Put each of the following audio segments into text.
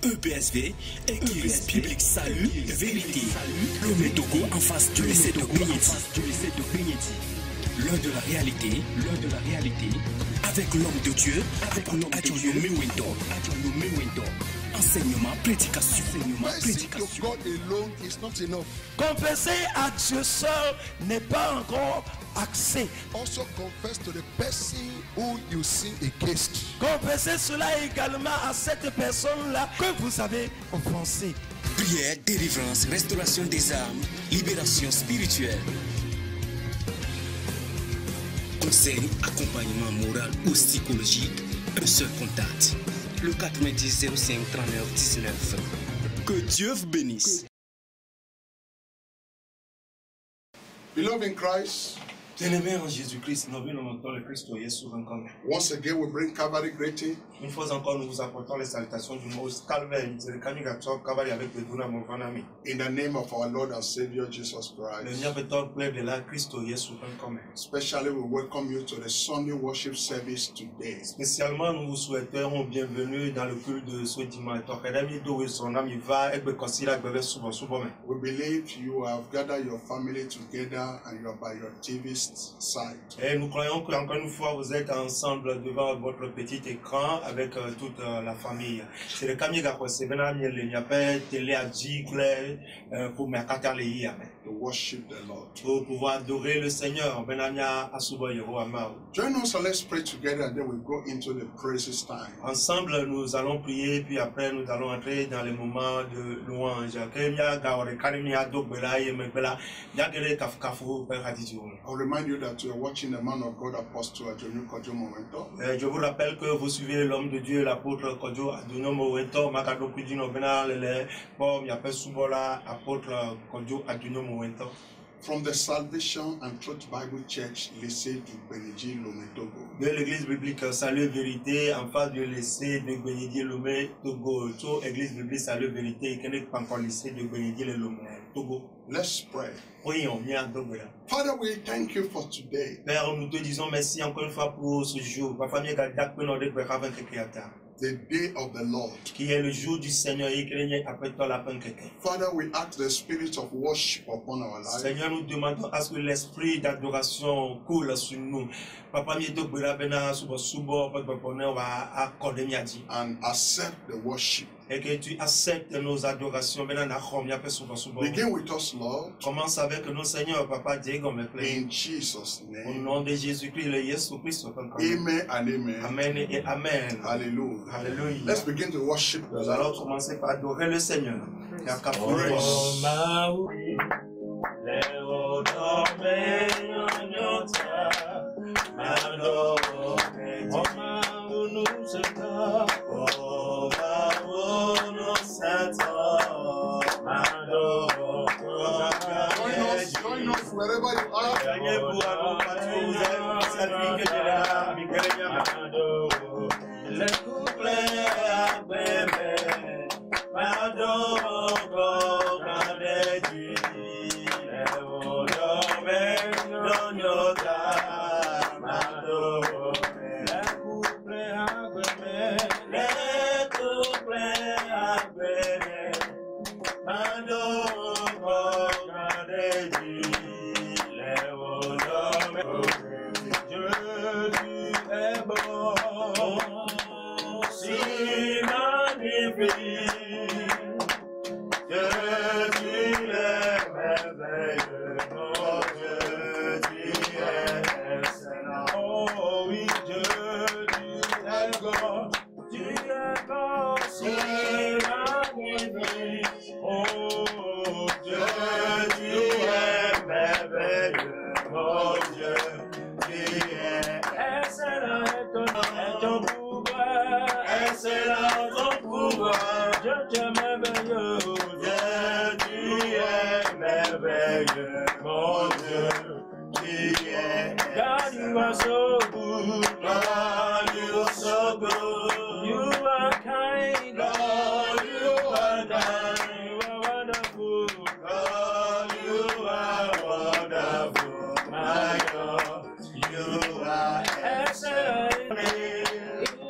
EPSV, Église Biblique Salut, Vérité. Le Togo en face du lycée de Grignetti. L'un de la réalité, avec l'homme de Dieu, Adjoyo Mewendo. Enseignement, prédication. Confesser à Dieu seul n'est pas encore accès. Also confess to the person who you sin against. Confessez cela également à cette personne-là que vous avez offensée. Prière, délivrance, restauration des âmes, libération spirituelle. Conseil, accompagnement moral ou psychologique, un seul contact. Le 90 05 39 19. Que Dieu vous bénisse. Beloved in Christ, Bien-aimés en Jésus-Christ, nous venons encore le Christ souvent comme. once again we bring Calvary greeting. Une fois encore, nous vous apportons les salutations du mot Calvaire, le Kamigator, Calvary avec le Duna Movanami. In the name of our Lord and Savior Jesus Le Christ. Niabetor plaît de la Christ souvent comme. Especially we welcome you to the Sunday worship service today. Spécialement, nous vous souhaitons bienvenue dans le culte de ce dimanche. We believe you have gathered your family together and you are by your TV side. Et nous croyons qu'encore une fois, vous êtes ensemble devant votre petit écran avec toute la famille. C'est le Kamiga c'est télé pour To worship the Lord. pour pouvoir adorer le Seigneur. Join us and let's pray together and then we go into the praises time. Ensemble, nous allons prier, puis après, nous allons entrer dans les moments de louange. I'll remind you that you are watching the man of God, Apostle Adjoyo Kojo Momento. Je vous rappelle que vous suivez l'homme de Dieu, l'apôtre Kojo Adjoyo Momento, Makado Kudino Bena Lele, Bom Yapé Subola, apôtre Kojo Adjoyo Momento. From the Salvation and Truth Bible Church, lycée du Benedji Lomé Togo. De l'église biblique Salut Vérité, en face du lycée de Benedji Lomé Togo. Église biblique Salut Vérité, qui n'est pas encore lycée de Benedji Lomé Togo. Let's pray. Prions, bien Togo. Father, we thank you for today. Père, nous te disons merci encore une fois pour ce jour. The day of the Lord. Qui est le jour du Seigneur et après toi la fin quelqu'un. Father, we ask the spirit of worship upon our lives. Seigneur, nous demandons à ce que l'esprit d'adoration coule sur nous. Papa, and accept the worship. Et que tu acceptes nos adorations. Begin with us, Lord. Commence avec nous, Seigneur, Papa Diego. In Jesus' Au name. nom de Jésus-Christ, le Jésus-Christ. Amen and amen. Amen et amen. Hallelujah. Alléluia. Let's begin to worship the Nous allons Lord. commencer par adorer le Seigneur. Join us wherever you are.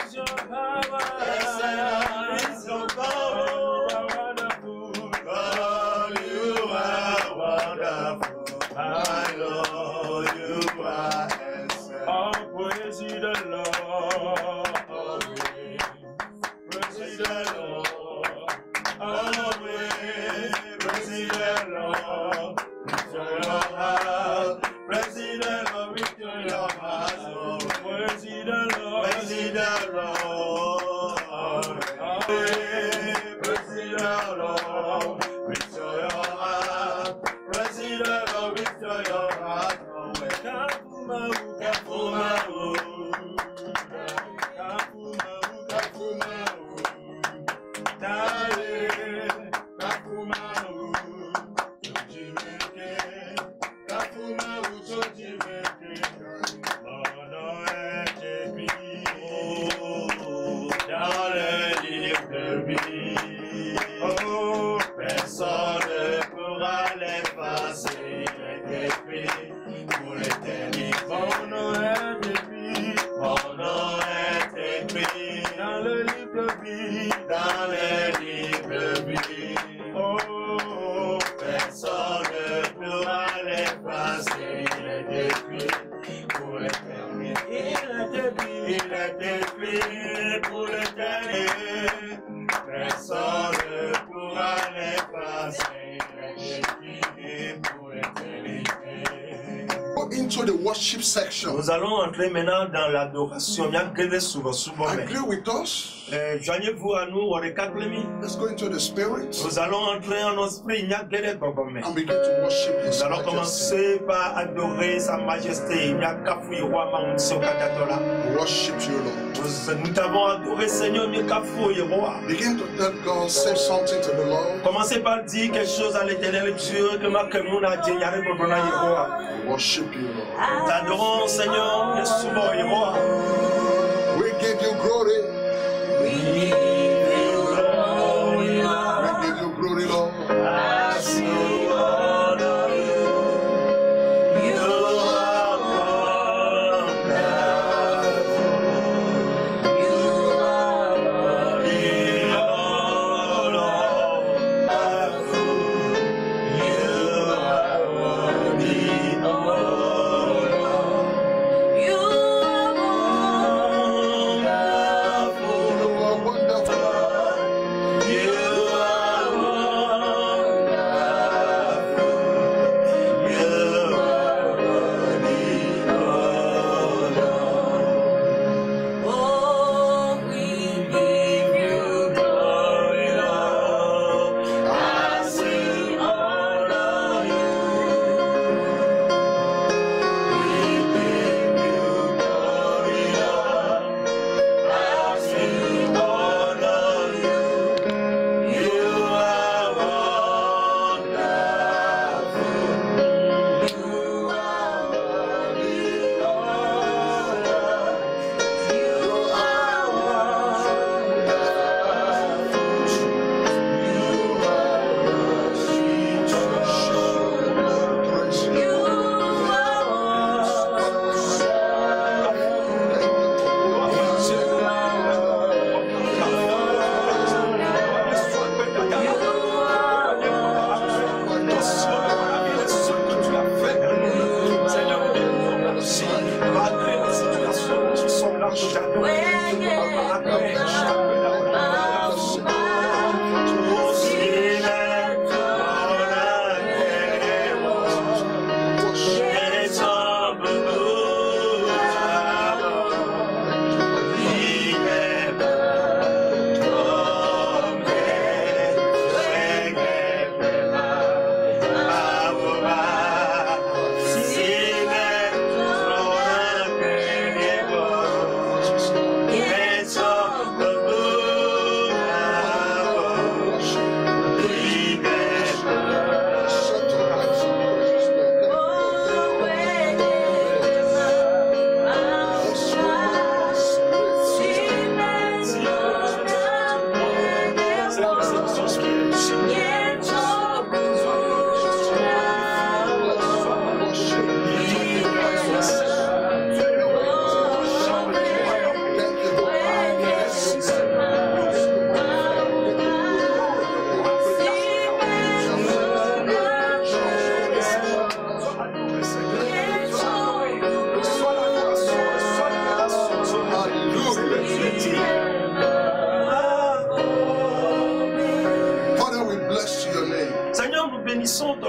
Is your power, is your power. praise the Lord. Always praise the Lord. With your heart, praise the Lord with your heart. Praise the Lord, praise the Lord. Always praise the Lord with your heart. Praise the Lord with your heart. Personne ne pourra l'effacer pour l'éternité. Mon nom est écrit, mon nom est écrit dans le livre de vie, dans le livre de vie. Oh, personne ne pourra l'effacer, il est écrit pour l'éternité. Il est écrit pour l'éternité. Personne ne pourra l'effacer, il est écrit pour l'éternité. Go into the worship section. Nous allons entrer maintenant dans l'adoration. Agree with us. Joignez-vous à nous, Let's go into the spirit nous allons entrer en esprit. and begin to worship His Nous allons majesty. commencer par adorer sa majesté. Worship you, Lord. Nous t'avons adoré, Seigneur. Begin to tell God, say something to the Lord. Commencez par dire quelque chose à l'éternel Dieu. Worship you, Lord. Nous t'adorons, Seigneur. We give you glory. We give you glory, Lord.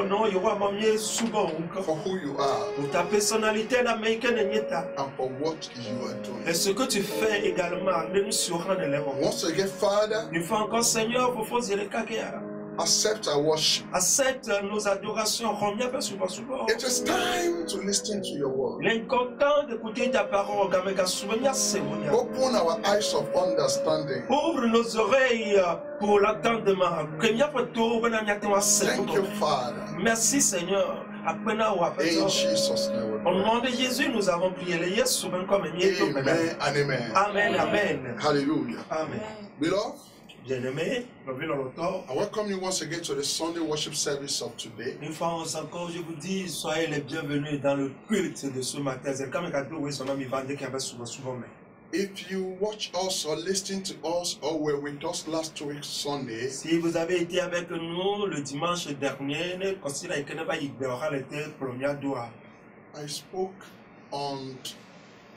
for who you are Pour ta personnalité d'Américaine and for what you are doing. et ce que tu fais également, nous serons de l'erreur. Once again, Father, Une fois encore, Seigneur, vous faut dire accept our worship. accepte nos adorations. It is time to listen to your word. Il est encore temps d'écouter ta parole. Open our eyes of understanding. Ouvre nos oreilles pour l'entendement. Thank you, Father. Merci, Seigneur. In Jesus' name. Au nom de Jésus, nous avons prié. Amen and amen. Amen, amen. Hallelujah. Amen. Beloved, Bien-aimé, I welcome you once again to the Sunday worship service of today. une fois encore, je vous dis, soyez les bienvenus dans le culte de ce matin. C'est comme quand vous son ami Vandé qui avait souvent. If you watch us or listen to us or were with us last week Sunday, Si vous avez été avec nous le dimanche dernier, considérez que nous avons I spoke on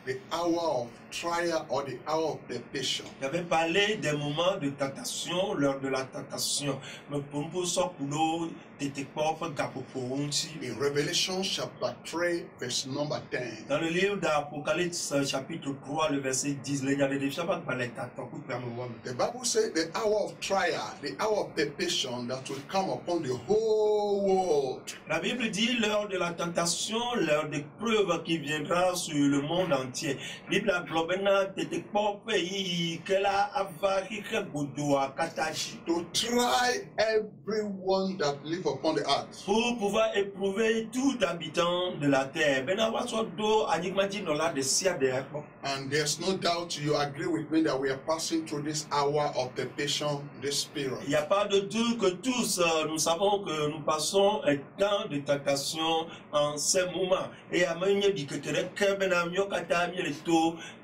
the hour of trial or the hour of temptation. J'avais parlé des moments de tentation, l'heure de la tentation. Mais pour nous, ça, pour nous, t'étais pas fait gapo pour nous. In Revelation chapter 3, verse number 10, Dans le livre d'Apocalypse, chapitre 3, le verset 10, il y a des défis à parler the Bible says the hour of trial, the hour of temptation that will come upon the whole world. La Bible dit l'heure de la tentation, l'heure d'épreuve qui viendra sur le monde entier. La Bible a globena t'étais pas pays qu'elle a avari bodoa katachi. To try everyone that live upon the earth. Pour pouvoir éprouver tout habitant de la terre. And there's no doubt you agree with me that we are passing through this hour of temptation, this period. Il n'y a pas de doute que tous nous savons que nous passons un temps de tentation en ces moments. Et à manière de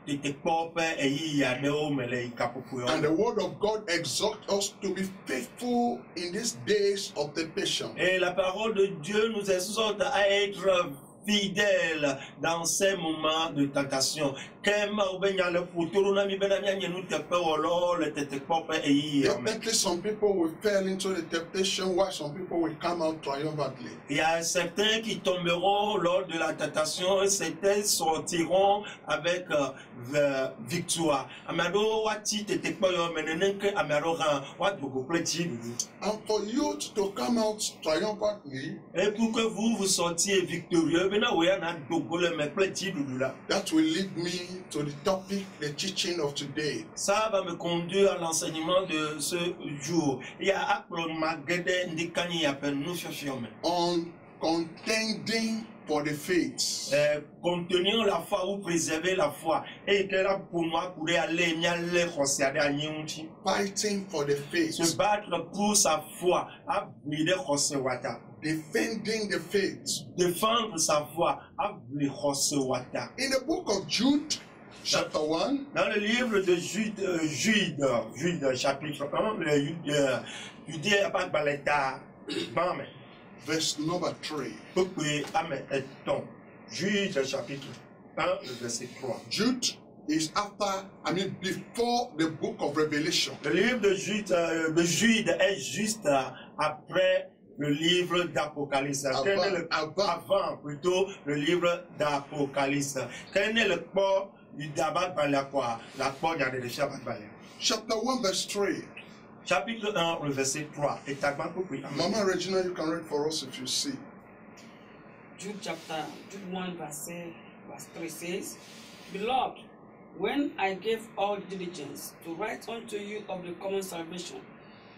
And the word of God exhorts us to be faithful in these days of temptation. Et la parole de Dieu nous exhorte à être fidèles dans ces moments de tentation. Definitely some people will fall into the temptation while some people will come out triumphantly. Il y a certains qui tomberont lors de la tentation et certains sortiront avec victoire. And for you to come out triumphantly, et pour que vous sortiez victorieux, that will lead me to the topic, the teaching of today. Ça va me conduire à l'enseignement de ce jour. Il y a On contending for the faith. Contenir la foi ou préserver la foi. Et que là pour moi courir aller Fighting for the faith. se battre pour sa foi. Defending the faith. Défendre sa foi. In the book of Jude, chapter 1, dans le livre de Jude chapitre 1, Jude a pas baleta. verse number 3. Jude chapitre 1, le verset 3. Jude is before the book of Revelation. Le livre de Jude est juste après le livre d'Apocalypse. Avant plutôt le livre d'Apocalypse. Quel est le corps du Dabat Balakwa? La porte de Chapter 1, verse 3. Chapitre 1, le verset 3. Mama Regina, you can read for us if you see. Jude 1 verse 3 says, Beloved, when I gave all diligence to write unto you of the common salvation,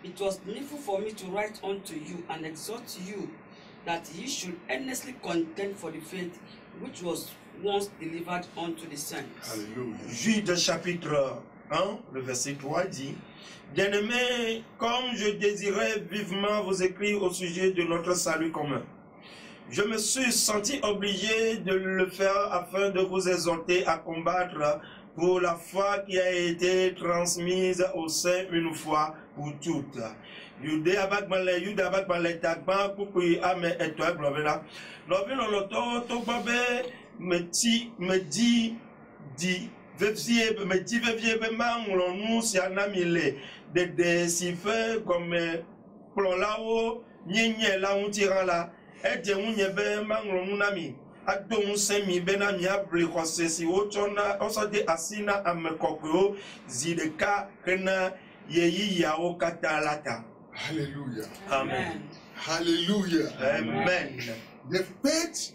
it was needful for me to write unto you and exhort you that ye should earnestly contend for the faith which was once delivered unto the saints. Hallelujah. Jude chapitre 1, le verset 3 dit, Bien-aimés, comme je désirais vivement vous écrire au sujet de notre salut commun, je me suis senti obligé de le faire afin de vous exhorter à combattre pour la foi qui a été transmise au sein une fois pour toutes. Ejenwu nyebe mangro nami. Adon semi bena miable konsesi ochona osode asina amekokro zideka kena yeyi yao katalata. Hallelujah. Amen. Hallelujah. Amen. The faith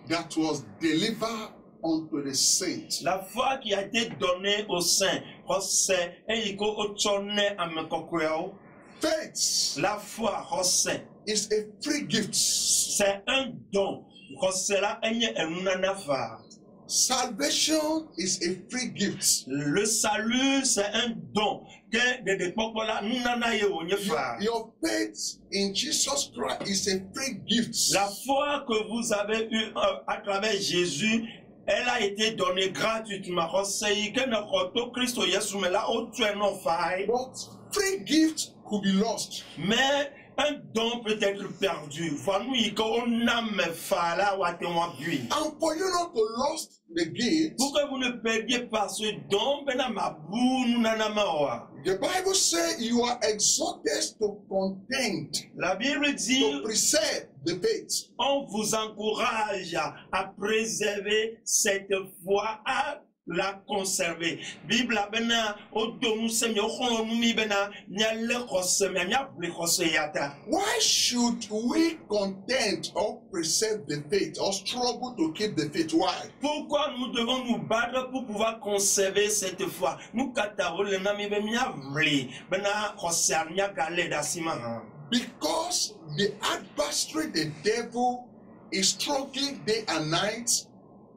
that was delivered unto the saints. La foi qui a été donnée aux saints, c'est eyiko ochone amekokro. Faith La foi c'est is a free gift. c'est un don. Kosela enye enunanafa. Salvation is a free gift. Le salut c'est un don. Que de depopola nunana ye onyefa. Your faith in Jesus Christ is a free gift. La foi que vous avez eue à travers Jésus, elle a été donnée gratuitement. Kosei que notre Christ Yesu me la otue no fai. But free gift could be lost. Mais un don peut être perdu. Voilà qu'on a me fala watewa bui. And for you not to lose the gift, Pour que vous ne perdiez pas ce don, benamabu nanamawa. the Bible says you are exhorted to contend, La Bible dit, to preserve the faith. on vous encourage à préserver cette foi, à la conserver. Bible bena odomu semi okhonumi bena nyale khosemi nyabli khoseyata. Why should we contend or preserve the faith or struggle to keep the faith? Why? Pourquoi nous devons nous battre pour pouvoir conserver cette foi? Nous kataro le nami be nyabli bena khoser nyakale dasima. Because the adversary, the devil, is struggling day and night,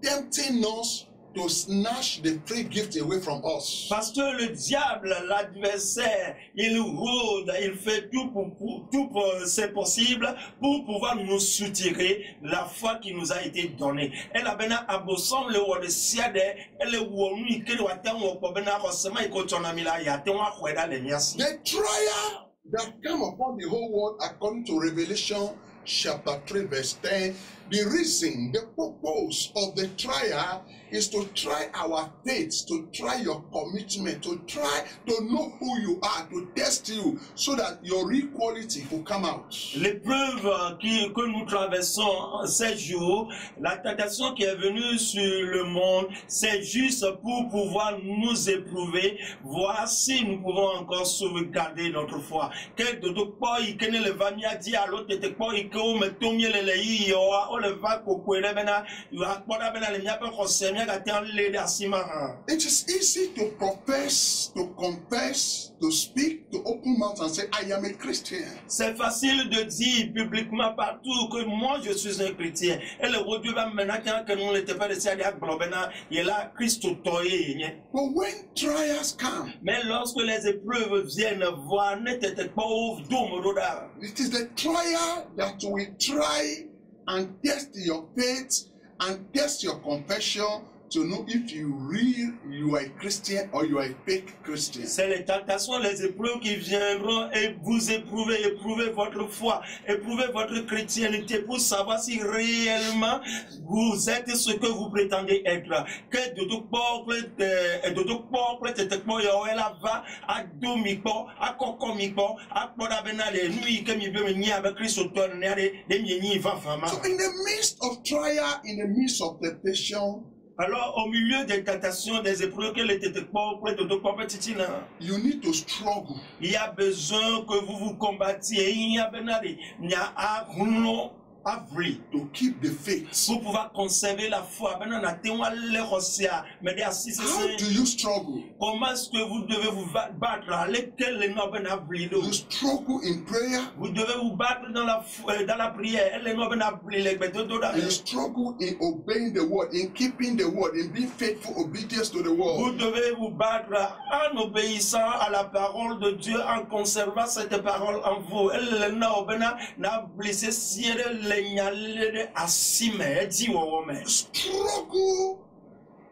tempting us to snatch the free gift away from us. Parce que le diable, l'adversaire, il rôde, il fait tout pour c'est possible pour pouvoir nous soutirer la foi qui nous a été donnée. Elle a bien abossé le roi de Siade, elle est wonu que le water ou pobena rosema ikochona mila ya te wa kweda le miasi. The trial that came upon the whole world according to Revelation chapter 3 verse 10, the reason, the purpose of the trial is to try our faith, to try your commitment, to try to know who you are, to test you so that your real quality will come out. L'épreuve que nous traversons ces jours, la tentation qui est venue sur le monde, c'est juste pour pouvoir nous éprouver, voir si nous pouvons encore sauvegarder notre foi. Quel de tout pas, il connaît le vamia dit à l'autre, il pas, il connaît le tomie le lei, il va couper le bena, il va pas la bena le mia pas conseiller. It is easy to profess, to confess, to speak, to open mouth and say, I am a Christian. C'est facile de dire publiquement partout que moi je suis un chrétien. Et le roi Dieu va maintenant que nous n'étions pas laissés à dire globena, il est là Christ toye. But when trials come, Mais lorsque les épreuves viennent voir, n'était pas ouvre d'ouvre. it is the trial that will try and test your faith and test your confession to know if you are a Christian or you are a fake Christian. C'est les tentations, les épreuves qui viendront et vous éprouver votre foi, éprouver votre chrétienté pour savoir si réellement vous êtes ce que vous prétendez être. Que de tout peuple, la va à domico, à cocomico, à podabenale, nuit que mi veut ni avec Christ au tonnerre, des mieni va fama. So in the midst of trial, in the midst of temptation, Alors, au milieu des tentations, des épreuves, you need to struggle. il y a besoin que vous vous combattiez. Il y a besoin to keep the faith. pour pouvoir conserver la foi. How do you struggle? Comment est-ce que vous devez vous battre? You struggle in prayer. Vous devez vous battre dans la prière. You struggle in obeying the word, in keeping the word, in being faithful obedience to the Vous word. devez vous battre en obéissant à la parole de Dieu, en conservant cette parole en vous. Struggle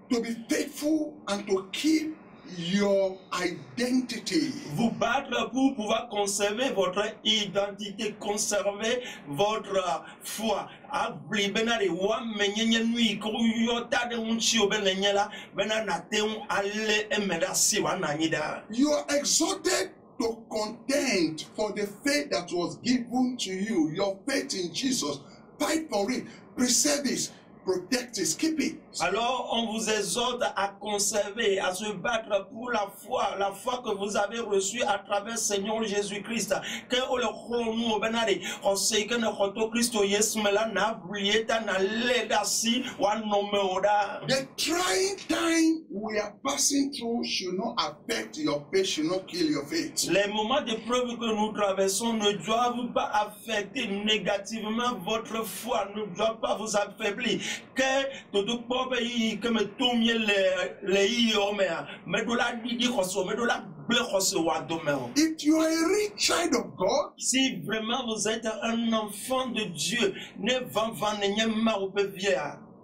to be faithful and to keep your identity. Vous battre pour pouvoir conserver votre identité, conserver votre foi. You are exhorted to contend for the faith that was given to you, your faith in Jesus, fight for it, preserve it, protect it, keep it. Alors, on vous exhorte à conserver, à se battre pour la foi que vous avez reçue à travers Seigneur Jésus-Christ. Que le nous au benari, on sait que notre Christ Yesmela n'a oublié ta na ledasi wa nomeoda. The trying time we are passing through should not affect your faith, should not kill your faith. Les moments d'épreuve que nous traversons ne doivent pas affecter négativement votre foi, ne doivent pas vous affaiblir. Que tout pays comme tout mieux les hommes, mais de la dit mais de la if you are a rich child of God, si vraiment vous êtes un enfant de Dieu, ne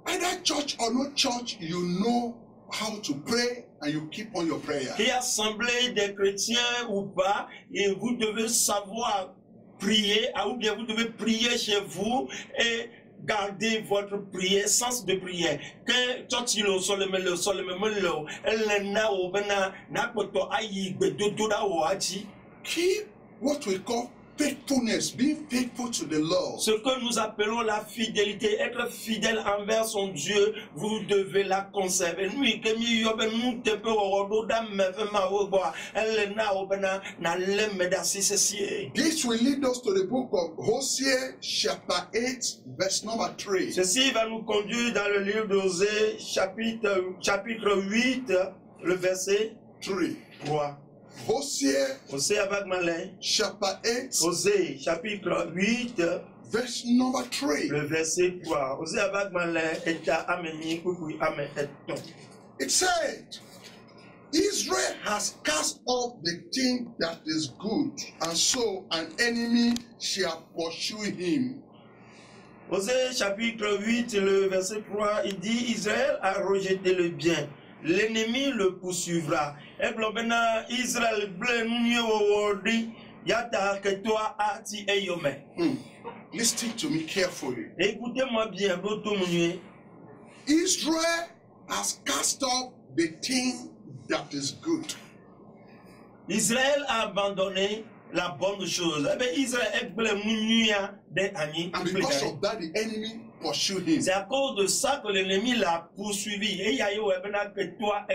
either church or no church, you know how to pray and you keep on your prayer. Qu'il y ait assemblée des chrétiens ou pas, et vous devez savoir prier, ou bien vous devez prier chez vous et gardez votre prière, sens de prière. Que totilo soleme lo, elle na o bena na poto ayi gbedodo da o aji. Keep what we call faithfulness, being faithful to the Lord. Ce que nous appelons la fidélité, être fidèle envers son Dieu, vous devez la conserver. Nous que mi yo ben nous te pe orodo da meve ma wo gwa, elle na o bena na lemme da sisesi. This will lead us to the book of Hosea chapter 8 verse number 3. Ceci va nous conduire dans le livre d'Osée chapitre 8, le verset 3. Hosea avec Malin, chapter 8 Osée chapitre 8, verse number 3. le verset 3. Osée avec Malin est à Aménie, Koukoui, Amé, et ton. It said, Israel has cast off the thing that is good, and so an enemy shall pursue him. Osée chapitre 8, le verset 3, il dit, Israël a rejeté le bien. L'ennemi le poursuivra. Et blobena Israël bleu wordi yata que toi ati eyome. Listen to me carefully. Écoutez-moi bien, Israel has cast off the thing that is good. Israël a abandonné la bonne chose. Eh bien, Israël est bleu and because of that, the enemy pursued him. C'est à cause de ça que l'ennemi l'a poursuivi. Et que toi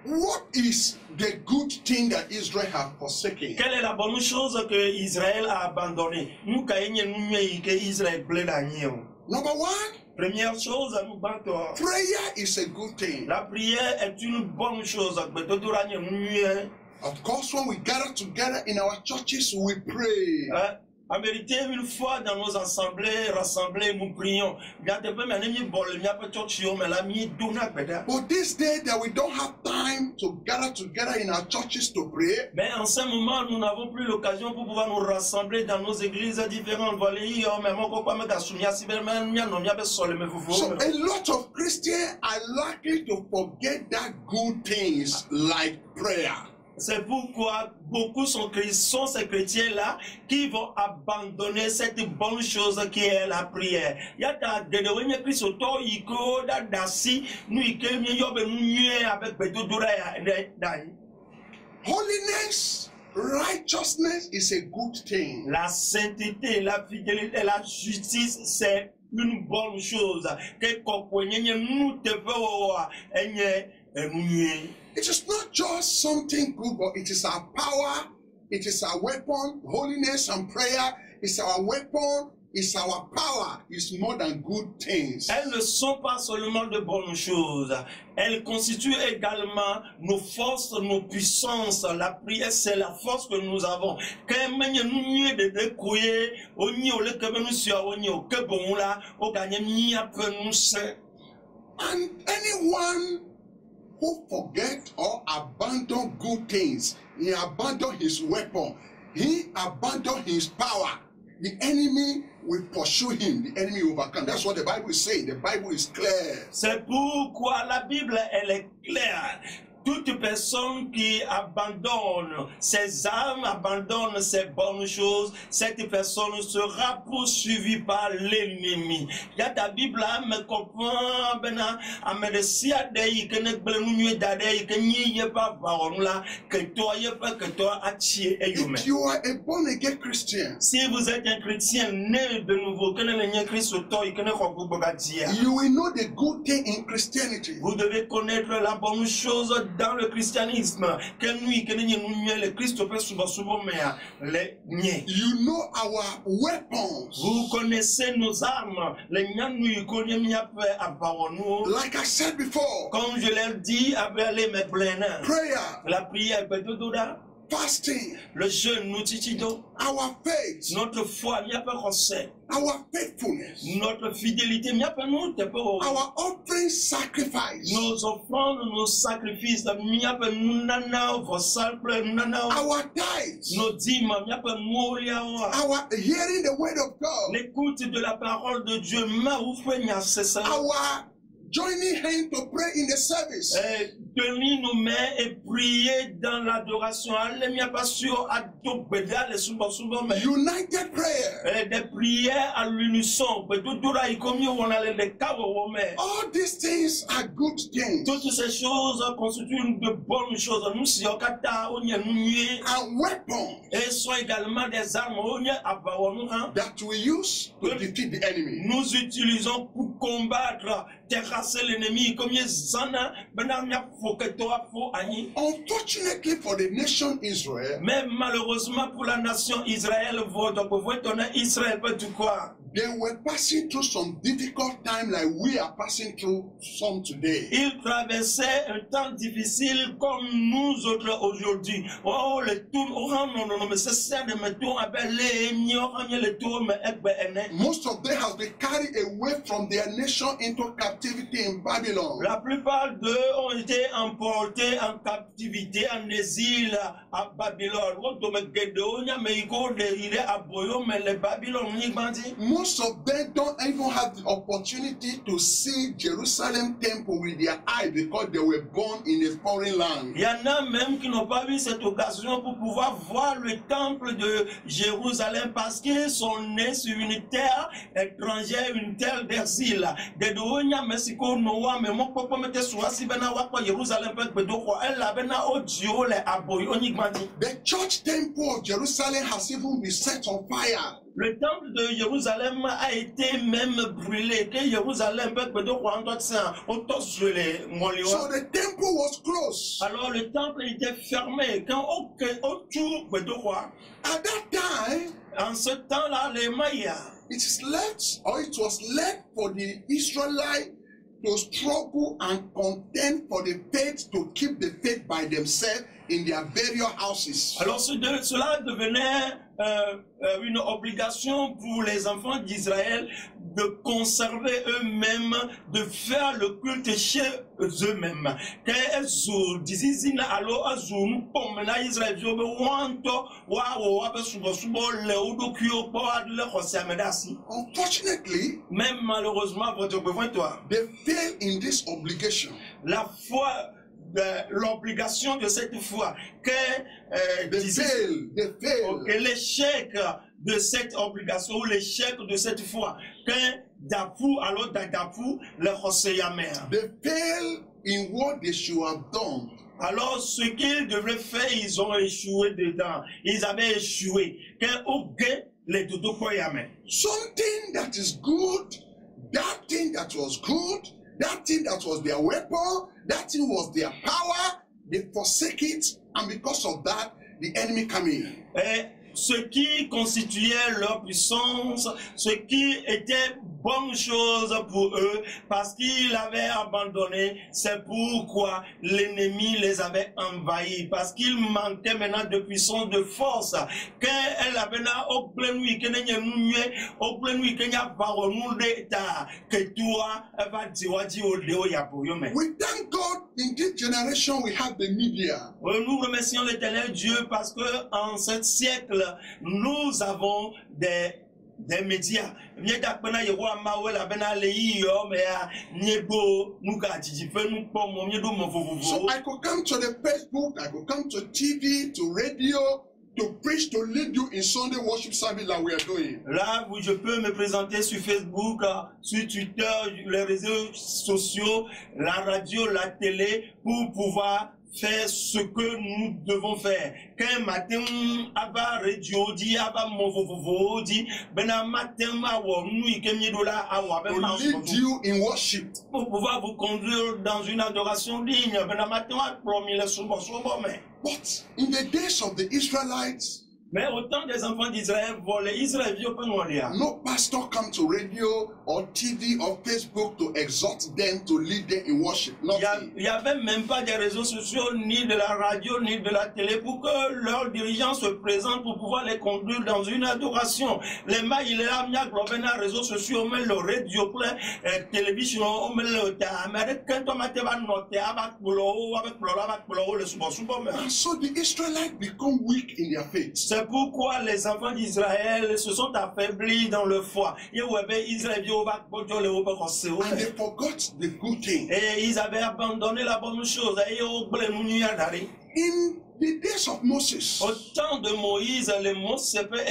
what is the good thing that Israel has forsaken? Quelle est la bonne chose que Israël a abandonnée? Number one, première chose, prayer is a good thing. La prière est une bonne chose. Of course, when we gather together in our churches, we pray. En vérité, une fois dans nos assemblées, rassemblées, nous prions. But this day that we don't have time to gather together in our churches to pray. Mais en ce moment, nous n'avons plus l'occasion pour pouvoir nous rassembler dans nos églises différentes. So a lot of Christians are likely to forget that good things like prayer. C'est pourquoi beaucoup sont ces chrétiens-là qui vont abandonner cette bonne chose qui est la prière. Holiness, righteousness is a good thing. La sainteté, la fidélité, la justice, c'est une bonne chose. It is not just something good, but it is our power, it is our weapon. Holiness and prayer is our weapon, it's our power. It's more than good things. Elles ne sont pas seulement de bonnes choses. Elles constituent également nos forces, nos puissances. La prière, c'est la force que nous avons. And anyone who forget or abandon good things, he abandon his weapon, he abandon his power, the enemy will pursue him, the enemy will overcome. That's what the Bible is saying. The Bible is clear. C'est pourquoi la Bible, elle est claire. toute personne qui abandonne ses âmes, abandonne ses bonnes choses, cette personne sera poursuivie par l'ennemi. Il y a ta Bible là, me comprend, à me dire, If you are a born-again Christian, si vous êtes un chrétien né de nouveau, you will know the good thing in Christianity. vous devez connaître la bonne chose dans le christianisme. You know our weapons. Vous connaissez nos armes. Like I said before, Comme je l'ai dit, prayer, la prière, fasting, le jeûne, our faith, notre foi, our faithfulness, notre fidélité, our offering sacrifice, nos offrandes, nos sacrifices, our tithes, nos dîmes, our hearing the word of God, l'écoute de la parole de Dieu, our joining hands to pray in the service. tenir nos mains et prier dans l'adoration. United prayer. Des prières à l'unisson. All these things are good things. Toutes ces choses constituent de bonnes choses. And weapons Et sont également des armes that we use to defeat the enemy. nous utilisons pour combattre, terrasser l'ennemi. Unfortunately for the nation Israel, Mais malheureusement pour la nation Israël, Israël peut tout quoi? they were passing through some difficult time like we are passing through some today. Ils traversaient un temps difficile comme nous autres aujourd'hui. Oh, le tour, oh non, mais c'est ça de me tour avec le tour, mais Most of them have been carried away from their nation into captivity in Babylon. la plupart d'eux ont été emportés en captivité, en exil à Babylone. Most of them don't even have the opportunity to see Jerusalem temple with their eyes because they were born in a foreign land. Il y en a même qui n'ont pas eu cette occasion pour pouvoir voir le temple de Jérusalem parce qu'ils sont nés sur une terre étrangère, une terre d'exil. The church temple of Jerusalem has even been set on fire. Le temple de Jérusalem a été même brûlé. Que Jérusalem peut So the temple was closed. alors le temple était fermé. Quand autour At that time, en ce temps-là, les Mayas, it was left for the Israelites to struggle and contend for the faith, to keep the faith by themselves in their burial houses. alors cela devenait une obligation pour les enfants d'Israël de conserver eux-mêmes, de faire le culte chez eux-mêmes. Unfortunately, Même malheureusement, they fail in this obligation. la foi, l'obligation de cette foi, They fail. que l'échec de cette obligation, ou l'échec de cette foi, que Dapou, alors Dapou, le Hoseyamer. They fail in what they should have done. Alors, ce qu'ils devaient faire, ils ont échoué dedans. Ils avaient échoué. Les dodo koyame. Something that is good, that thing that was good, that thing that was their weapon, that thing was their power, they forsake it, and because of that, the enemy come in. Ce qui constituait leur puissance, ce qui était bonne chose pour eux, parce qu'ils avaient abandonné, c'est pourquoi l'ennemi les avait envahis, parce qu'ils manquaient maintenant de puissance, de force. Qu'elle avait au plein nuit, que toi, va dire We thank God in this generation we have the media. Nous remercions l'Éternel Dieu parce que en ce siècle, nous avons des des médias. Mieux d'apprendre y voir ma ou la benaleï mais n'y beau nous gâtis fait nous pas mon mieux de So I could come to the Facebook, I could come to TV, to radio, to preach, to lead you in Sunday worship service like we are doing. Là où je peux me présenter sur Facebook, sur Twitter, les réseaux sociaux, la radio, la télé, pour pouvoir faire ce que nous devons faire. Qu'un matin, aba radio dit, aba mon dit, ben un matin, ma wa nous ikemi dola awa ben To lead you in worship. pour pouvoir vous conduire dans une adoration digne. Ben un matin, promis le souvent mais. But in the days of the Israelites, Mais autant des enfants d'Israël volent, Israël vit au Pénolia. no pastor come to radio or TV or Facebook to exhort them to lead them in worship. Nothing. Il n'y avait même pas des réseaux sociaux, ni de la radio, ni de la télé, pour que leurs dirigeants se présentent pour pouvoir les conduire dans une adoration. Les mailles, il est là, il y a des réseaux sociaux, mais le radio, la télévision, mais le américain, tu vas noter avec le souvent. And so the Israelites become weak in their faith. C'est pourquoi les enfants d'Israël se sont affaiblis dans le foi. And they forgot the good thing. Et ils avaient abandonné la bonne chose. In the days of Moses, Au temps de Moïse, les mots se peuvent.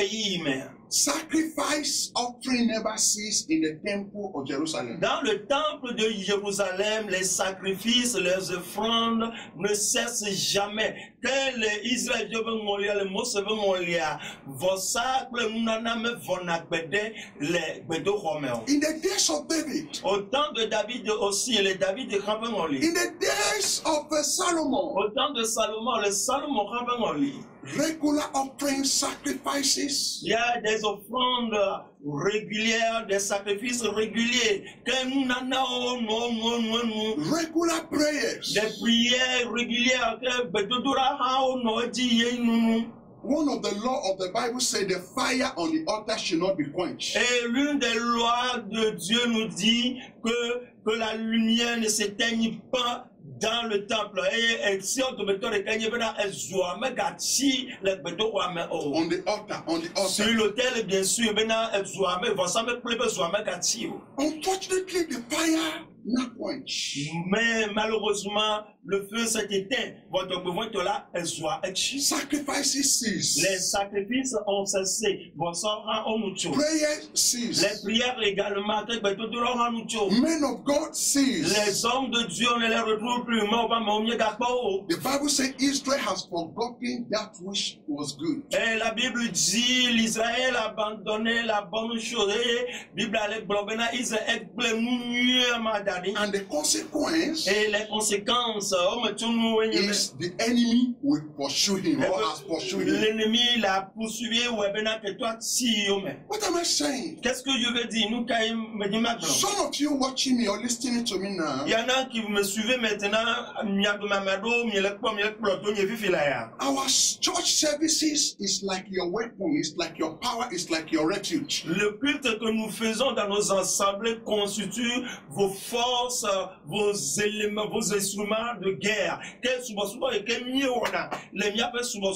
sacrifice offering never ceased in the temple of Jerusalem. Dans le temple de Jérusalem, les sacrifices, les offrandes ne cessent jamais. Que les Israéliens veulent mourir, les mots se veulent mourir. Vos sacres, nous n'en avons les bédos romains. In the days of David, Au temps de David aussi, les David de Rabenoli. in the days of Solomon, Au temps de Salomon, les Salomon Rabenoli. regular offering sacrifices, Il y a des offrandes régulières, des sacrifices réguliers. Que nous n'en avons regular prayers. des prières régulières. Que Bedodora Hao no di nous. One of the law of the Bible said the fire on the altar should not be quenched. Et l'une des lois de Dieu nous dit que la lumière ne s'éteigne pas dans le temple. Et si on te met dans le canier, On the altar, sur l'autel, bien sûr, Unfortunately, the fire not quenched. mais malheureusement, le feu s'est éteint. Votre besoin de là, Sacrifices les ceased. sacrifices ont cessé. Prayer Les ceased. prières également. Men of God ceased. Les hommes de Dieu, on ne les retrouve plus. The Bible says Israel has forgotten that which was good. Et la Bible dit, l'Israël a abandonné la bonne chose. Bible And the consequence et les conséquences, is the enemy will pursue him or has pursued him. l'ennemi l'a poursuivi. What am I saying? Qu'est-ce que je veux dire? Nous, me dit maintenant. Some of you watching me or listening to me now, Il y en a qui me suivent maintenant. our church services is like your weapon, it's like your power, it's like your refuge. Le culte que nous faisons dans nos assemblées constitue vos forces, vos éléments, vos instruments de guerre. Quel souvent et quel mieux on a. Les miens peuvent souvent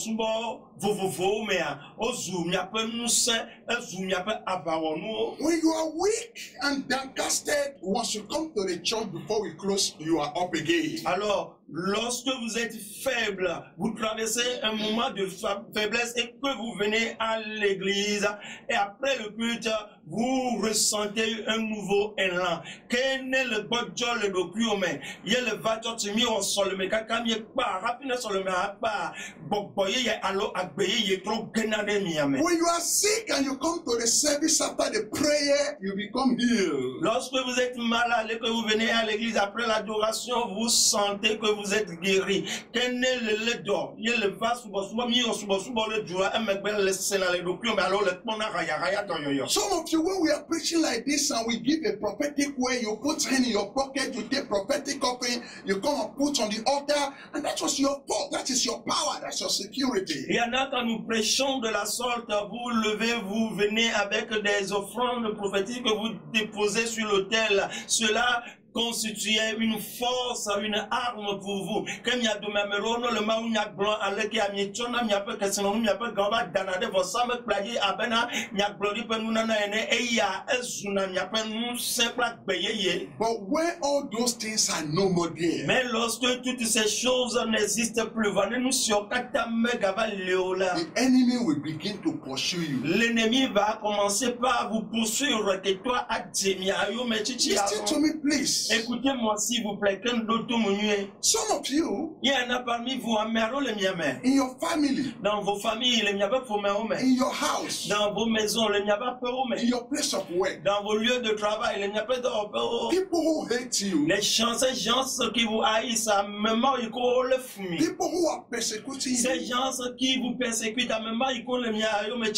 mais au zoom, il y a peu nous saint, un zoom, il y a peu avant nous. When you are weak and downcasted, once you come to the church before we close, you are up again. Alors, lorsque vous êtes faible, vous traversez un moment de faiblesse et que vous venez à l'église et après le culte, vous ressentez un nouveau élan. Quel est le bon Dieu le document? Il y a le vateur qui mis au sol, mais quand il est pas rapide sur le pas, bon, il y a alors abbayé, il est trop grenadé miamé. When you are sick and you come to the service after the prayer, you become healed. Lorsque vous êtes malade et que vous venez à l'église après l'adoration, vous sentez que vous êtes guéri. Quel est le lait d'or? Il y a le vase souvent mis au souvent le joie, un mec le sénat les documents, mais alors le pont à raya dans yo. Some of you, when we are preaching like this and we give a prophetic way, you put hand in your pocket, you take prophetic offering, you come and put on the altar, and that was your fault. That is your power. That's your security. Il y en a quand nous prêchons de la sorte, vous levez, vous venez avec des offrandes prophétiques que vous déposez sur l'autel. Cela constituait une force, une arme pour vous. Comme il y a de même le maou n'y a blanc avec a mis tona n'y a pas que sinon n'y a pas gamba danade vos sam plagier abena n'y a glori pe nous nana ene e ya ezuna n'y a pas nous simple beyeye. But when all those things are no more there, Mais lorsque toutes ces choses n'existent plus, venez nous sur kata megava leola. the enemy will begin to pursue you. L'ennemi va commencer par vous poursuivre que toi à Djemia yo mechichi. Listen to me, please. Écoutez-moi s'il vous plaît, quand d'autres m'ouillent. Some of you, Il y en a parmi vous, amero le miame. in your family, Dans vos familles, le miabe pour me. in your house, Dans vos maisons, le miabe pour in me. your place of work, Dans vos lieux de travail, le miabe pour people who hate you, les gens qui vous haïssent, à même il faut le fumer. people who are persecuting Ces you, gens qui vous persécutent, à même il faut le miabe.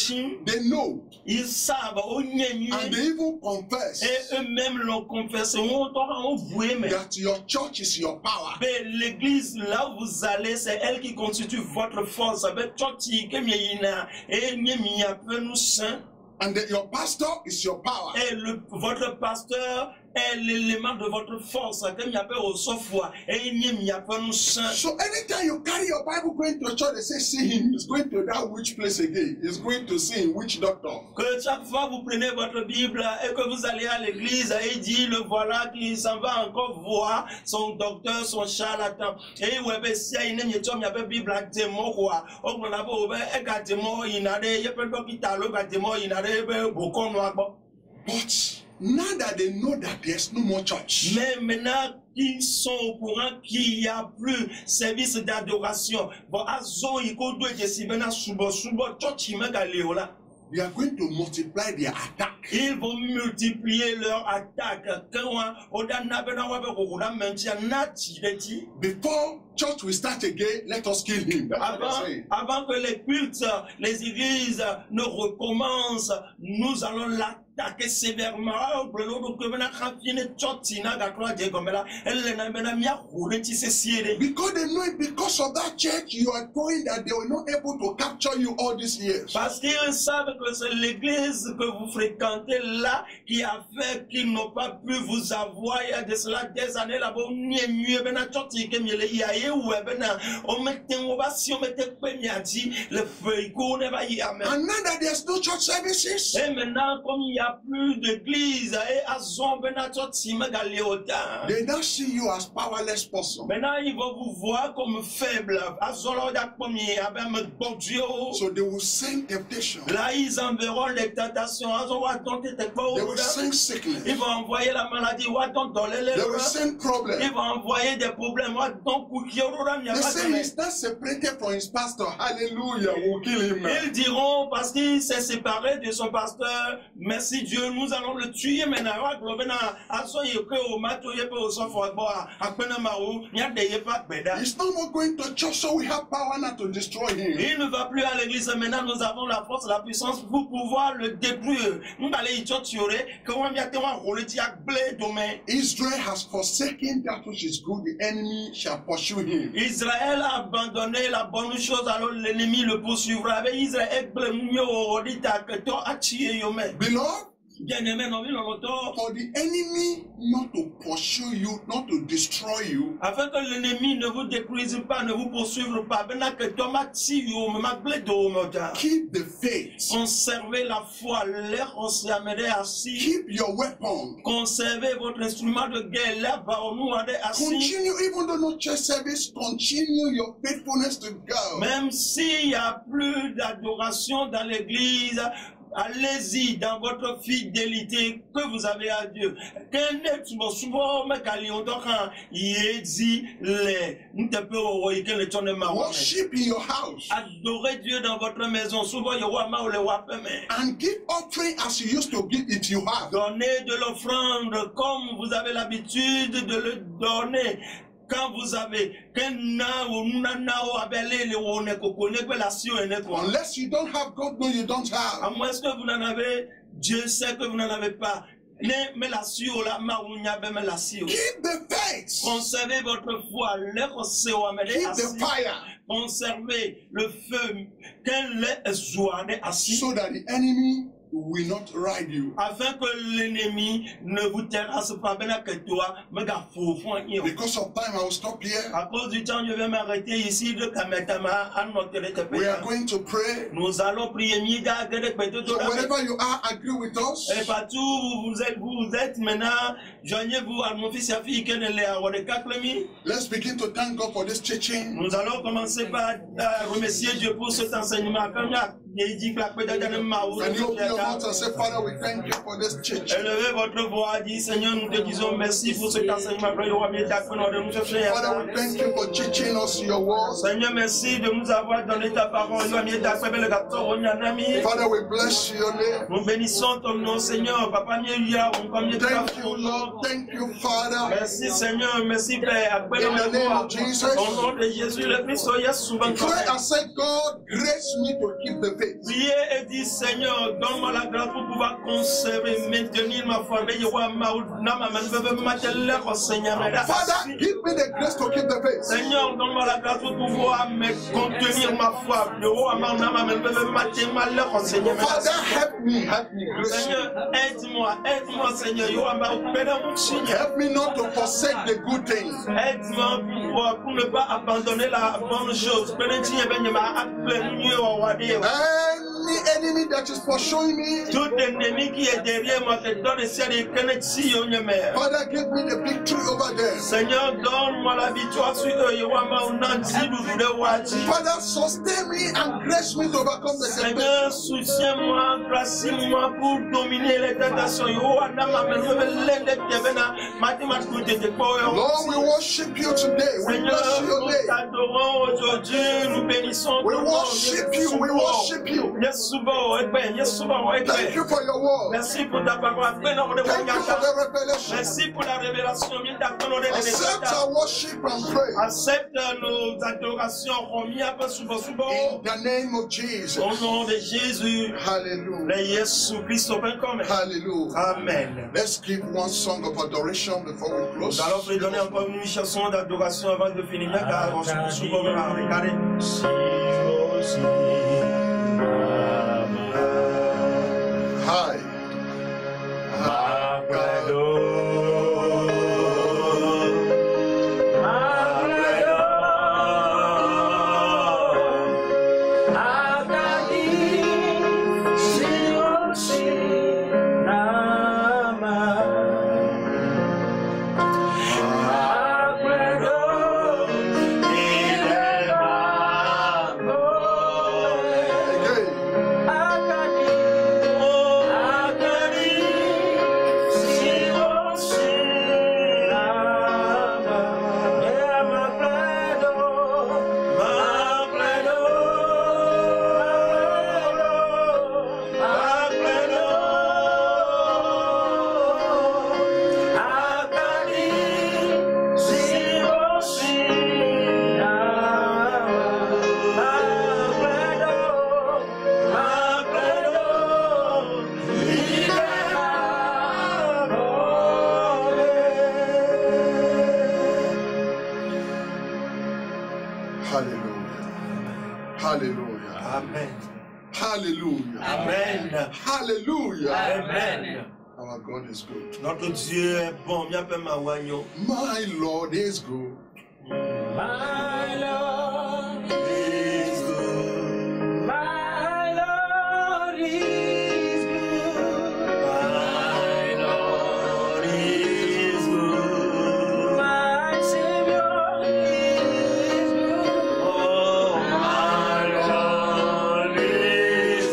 they know Ils savent, au and they even confess et eux-mêmes l'ont confessé. On t'aura oublié, mais that your church is your power. l'église, là où vous allez, c'est elle qui constitue votre force. Avec Choti, Kemieina, et Niemia, nous saints. And that your pastor is your power. Et votre pasteur est l'élément de votre force. Comme il y a peu au sofa, et il y a peu nous saints. So anytime you carry your Bible going to church, they say, see him, he's going to that witch place again. He's going to see him, witch doctor. Que chaque fois vous prenez votre Bible et que vous allez à l'église et dit le voilà qui s'en va encore voir son docteur, son charlatan. Et ouais, ben si il n'y a pas de Bible à démon quoi. On a pas de démon, il n'a pas de docteur, il n'a pas beaucoup noir. But now that they know that there's no more church, Mais maintenant qu'ils sont au courant qu'il n'y a plus service d'adoration, bon, azon il faut doit que si maintenant subo church il m'a galé là. they are going to multiply their attack. Ils vont multiplier leur attaque. Before church will start again, let us kill him. That's what they're saying. Avant que les cultes, les églises ne recommencent, nous allons l'attaquer sévèrement. Because they know it, because of that church, you are going that they were not able to capture you all these years. Parce qu'ils savent que c'est l'église que vous fréquentez là qui a fait qu'ils n'ont pas pu vous avoir il y a de cela des années là-bas. And now that there's no church services, Et maintenant, comme il n'y a plus d'église, they now see you as powerless person. maintenant ils vont vous voir comme faible. So they will send temptation. Là, ils enverront les tentations. They will send sickness. Ils vont envoyer la maladie. They will send Ils problems. vont envoyer des problèmes. They say he's not separated from his pastor. Hallelujah. We'll kill him now. Ils diront, parce qu'il s'est séparé de son pasteur, merci Dieu, nous allons le tuer maintenant. He's no more going to church, so we have power now to destroy him. Il ne va plus à l'église, maintenant nous avons la force, la puissance pour pouvoir le détruire. Israel has forsaken that which is good, the enemy shall pursue him. Israël a abandonné la bonne chose, alors l'ennemi le poursuivra. Avec Israël, Beloved, bien-aimé, for the enemy not to pursue you, not to destroy you, afin que l'ennemi ne vous détruise pas, ne vous poursuive pas, keep the faith. conservez la foi, Keep your weapon. conservez votre instrument de guerre, Continue, even though no church service, continue your faithfulness to God. même s'il n'y a plus d'adoration dans l'église, allez-y dans votre fidélité que vous avez à Dieu. Worship in your house. Adorez Dieu dans votre maison. And give offering as you used to give if you have. Donnez de l'offrande comme vous avez l'habitude de le donner. Quand vous avez Unless you don't have, God knows you don't à have. moins que vous n'en avez, Dieu sait que vous n'en avez pas. Keep the faith. Conservez votre foi, Keep the fire. conservez le feu, So that the enemy will not ride you. Afin que l'ennemi ne vous terrasse pas, ben que toi, me gars fou. Because of time, I will stop here. À cause du temps, je vais m'arrêter ici de Kametama à notre We are going to pray. Nous allons prier. So wherever you are, agree with us. Et partout où vous êtes maintenant, joignez-vous à mon fils et fille qui est là. Let's begin to thank God for this teaching. Nous allons commencer par remercier Dieu pour cet enseignement. Can you open your mouth and say, Father, we thank you for this teaching. Élevez votre voix, dit Seigneur, nous te disons merci pour cet enseignement. Father, we thank you for teaching us your word. Seigneur, merci de nous avoir donné ta parole. Father, we bless your name. Nous bénissons ton nom, Seigneur. Papa, thank you, Lord. Thank you, Father. Merci, Seigneur. Merci, Père. In the name of Jesus. Au nom de Jésus, le Christ, souvent. Pray and say, God, grace me to keep the faith. Priez et dis, Seigneur, donne-moi la grâce pour pouvoir conserver, maintenir ma foi. Father, give me the grace to keep the faith. Seigneur, donne-moi la grâce pour pouvoir me contenir ma foi. Father, help me. Seigneur, aide-moi, Seigneur. Help me not to forsake the good things. Aide-moi pour ne pas abandonner la bonne chose. Any enemy that is pursuing me, tout ennemi qui est derrière moi te donne le ciel et connaît si on y met. Father, give me the victory over them. Seigneur, donne-moi la victoire sur eux. Father, sustain me and grace me to overcome the Seigneur, soutiens-moi, gracie-moi pour dominer les tentations. Lord, we worship you today. We bless your nous name. t'adorons aujourd'hui, nous bénissons We ton nom. worship you. We worship you. Thank you for your word. Merci pour ta parole. Thank you for the revelation. Merci pour la révélation. Accept our worship and praise. Accepte nos adorations. In the name of Jesus. Au nom de Jésus. Hallelujah. Le Jésus Christ. Hallelujah. Amen. Let's give one song of adoration before we close. Nous allons vous donner encore une chanson d'adoration avant de finir. Car on se retrouve à regarder. Hi. God is good. Notre Dieu est bon. My Lord is good. My Lord is good. My Lord is good. My Lord is good. My Savior is good. Oh, my Lord is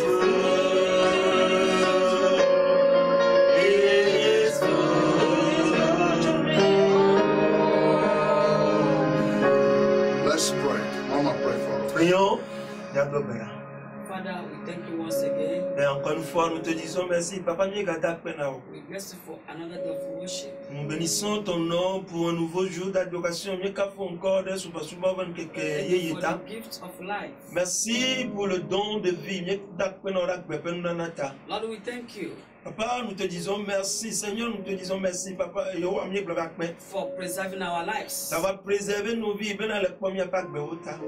Father, we thank you once again. Et encore une fois, nous te disons merci. Papa, We bless you for another day of worship. nous bénissons ton nom pour un nouveau jour d'adoration. Thank you for the gift of life. Merci pour le don de vie. Lord, we thank you Papa, nous te disons merci. Seigneur, nous te disons merci, Papa. for preserving our lives. Ça va préserver nos vies.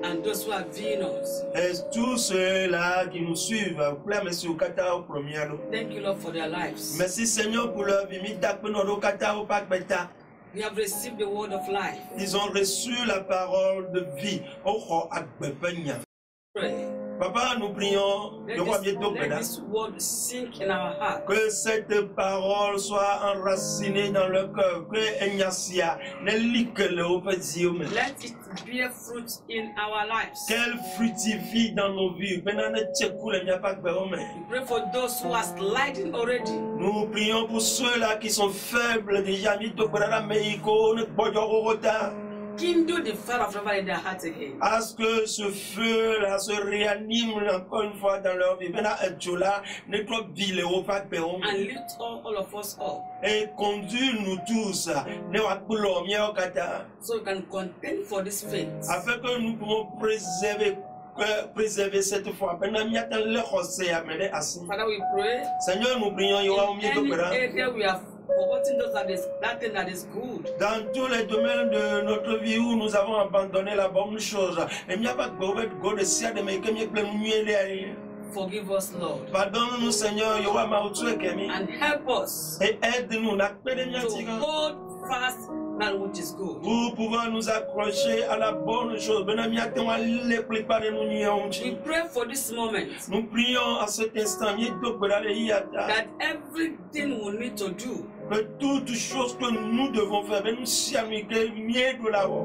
And those who are viewing us. Et tous ceux-là qui nous suivent, merci au Kata au premier. Thank you, Lord, for their lives. Merci, Seigneur, pour leur vie. We have received the word of life. Ils ont reçu la parole de vie. Pray. Papa, nous prions Let this word sink in our heart. que cette parole soit enracinée dans le cœur. Let it bear fruit in our lives. Qu'elle fructifie dans nos vies. We pray for those who are sliding already. Nous prions pour ceux-là qui sont faibles déjà. Kindle the fire of revival in their heart again. À ce que ce feu-là se réanime encore une fois dans leur vie. And lift all of us up. Et conduis-nous tous So we can contend for this faith. afin que nous pouvons préserver cette foi. Father, we pray. Seigneur, nous prions. In any area we have forgotten that thing that is good. Dans tous les domaines de notre vie où nous avons abandonné la bonne chose, Forgive us, Lord. pardonne-nous, Seigneur, And help us et aide-nous to hold fast that which is good. pour pouvoir nous accrocher à la bonne chose. We pray for this moment Nous prions à cet instant that everything we need to do que toute chose que nous devons faire,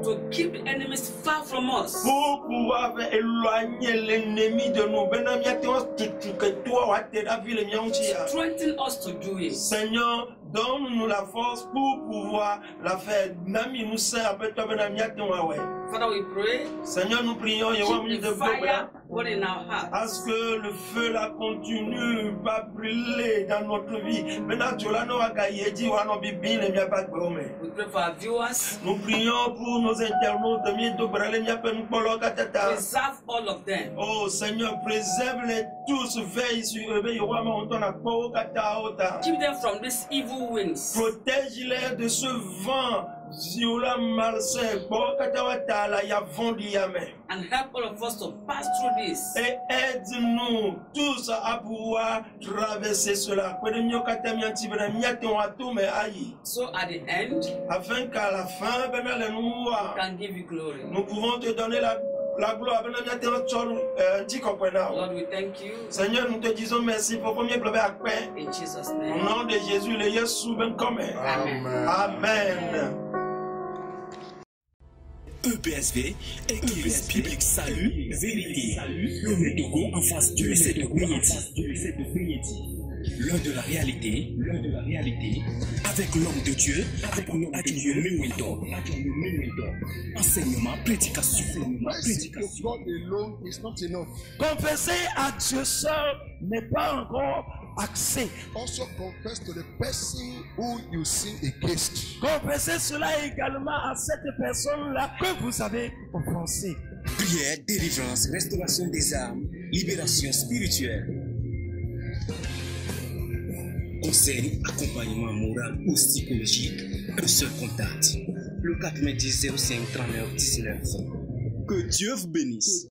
to keep the enemies far from us. pour pouvoir éloigner l'ennemi de nous. Strengthen us to do it. Seigneur, donne-nous la force pour pouvoir la faire. Father, we pray. Seigneur, nous prions Keep the fire burning in our à hearts. ce que le feu là continue pas brûler dans notre vie. We pray for our viewers. Nous prions pour nos internautes. Preserve all of them. Oh Seigneur, préserve-les tous. Veille sur eux. Keep them from these evil winds. Protège-les de ce vent violent, malsain. And help all of us to pass through this. Et aide-nous tous à pouvoir traverser cela. So at the end, Afin qu'à la fin, we can give you glory. nous pouvons te donner la gloire. Lord, we thank you. Seigneur, nous te disons merci pour combien de gloire. In Jesus' Au name. nom de Jésus, le Yesu ben comme. Amen. Amen. EPSV, Église Biblique Salut, Vérité. Le Métogo en face du lycée de Grignetti. L'un de la réalité, avec l'homme de Dieu, enseignement, prédication. God alone is not enough. Confesser à Dieu seul n'est pas encore accès. Also confess to the person who you sin against. Confessez cela également à cette personne-là que vous avez offensée. Prière, délivrance, restauration des âmes, libération spirituelle. Conseil, accompagnement moral ou psychologique, un seul contact. Le 90 05 39 19. Que Dieu vous bénisse.